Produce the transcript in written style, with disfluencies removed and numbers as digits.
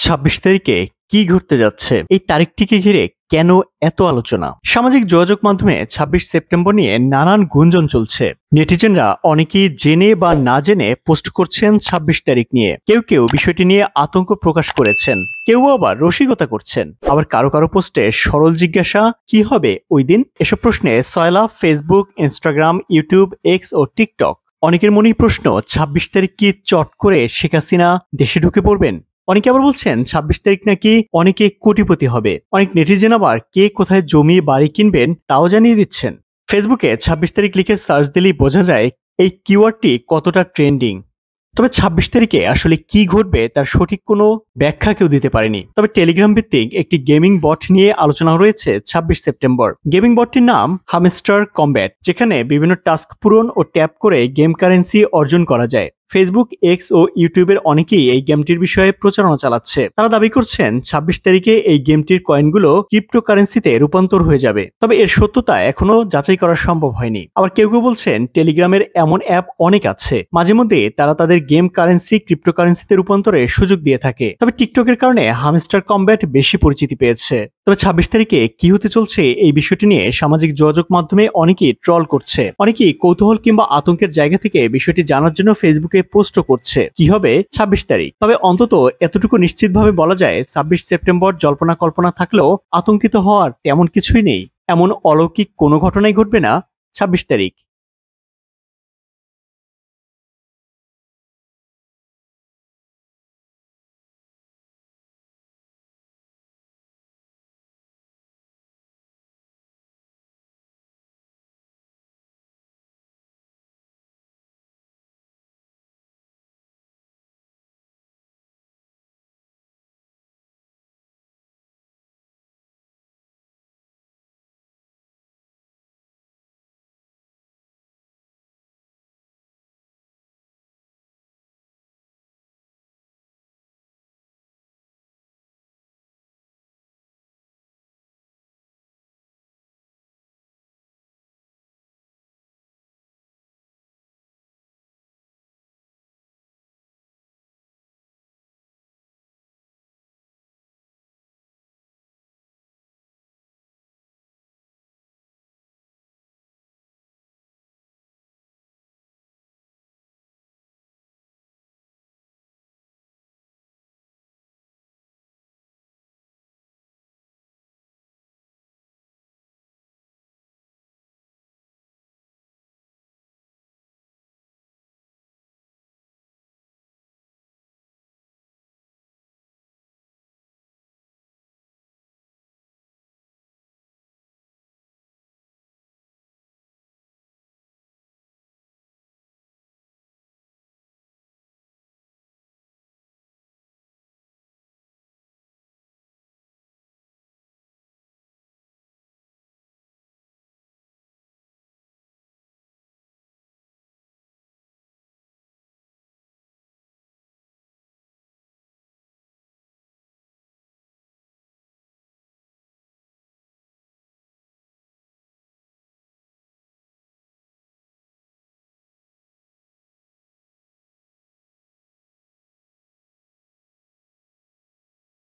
২৬ তারিখে কি ঘটতে যাচ্ছে, এই তারিখটিকে ঘিরে কেন এত আলোচনা? সামাজিক যোগাযোগ মাধ্যমে ২৬ সেপ্টেম্বর নিয়ে নানান গুঞ্জন চলছে। নেটিজেনরা অনেকেই জেনে বা না জেনে পোস্ট করছেন ২৬ তারিখ নিয়ে। কেউ কেউ বিষয়টি নিয়ে আতঙ্ক প্রকাশ করেছেন, কেউ আবার রসিকতা করছেন, আবার কারো কারো পোস্টে সরল জিজ্ঞাসা কি হবে ওই দিন। এসব প্রশ্নে সয়লাভ ফেসবুক, ইনস্টাগ্রাম, ইউটিউব, এক্স ও টিকটক। অনেকের মনেই প্রশ্ন, ২৬ তারিখ কি চট করে শেখ হাসিনা দেশে ঢুকে পড়বেন? অনেকে আবার বলছেন ২৬ তারিখ নাকি অনেকে কোটিপতি হবে। অনেক নেটিজেন আবার কে কোথায় জমি বাড়ি কিনবেন তাও জানিয়ে দিচ্ছেন। ফেসবুকে ২৬ তারিখ লিখে সার্চ দিলেই বোঝা যায় এই কিওয়ার্ডটি কতটা ট্রেন্ডিং। তবে ২৬ তারিখে আসলে কি ঘটবে তার সঠিক কোনো ব্যাখ্যা কেউ দিতে পারেনি। তবে টেলিগ্রাম ভিত্তিক একটি গেমিং বট নিয়ে আলোচনা রয়েছে ২৬ সেপ্টেম্বর। গেমিং বটটির নাম হামস্টার কমব্যাট, যেখানে বিভিন্ন টাস্ক পূরণ ও ট্যাপ করে গেম কারেন্সি অর্জন করা যায়। ফেসবুক, এক্স ও ইউটিউবের অনেকেই এই গেমটির বিষয়ে প্রচারণা চালাচ্ছে। তারা দাবি করছেন ২৬ তারিখে এই গেমটির কয়েনগুলো ক্রিপ্টোকারেন্সিতে রূপান্তর হয়ে যাবে। তবে এর সত্যতা এখনো যাচাই করা সম্ভব হয়নি। আবার কেউ কেউ বলছেন টেলিগ্রামের এমন অ্যাপ অনেক আছে, মাঝে মধ্যে তারা তাদের গেম কারেন্সি ক্রিপ্টোকারেন্সিতে রূপান্তরের সুযোগ দিয়ে থাকে। তবে টিকটকের কারণে হামস্টার কমব্যাট বেশি পরিচিতি পেয়েছে। তবে ২৬ তারিখে কি হতে চলছে এই বিষয়টি নিয়ে সামাজিক যোগাযোগ মাধ্যমে অনেকেই ট্রল করছে, অনেকেই কৌতূহল কিংবা আতঙ্কের জায়গা থেকে বিষয়টি জানার জন্য ফেসবুকে পোস্টও করছে কি হবে ২৬ তারিখ। তবে অন্তত এতটুকু নিশ্চিতভাবে বলা যায় ২৬ সেপ্টেম্বর জল্পনা কল্পনা থাকলেও আতঙ্কিত হওয়ার তেমন কিছুই নেই। এমন অলৌকিক কোনো ঘটনাই ঘটবে না ২৬ তারিখ।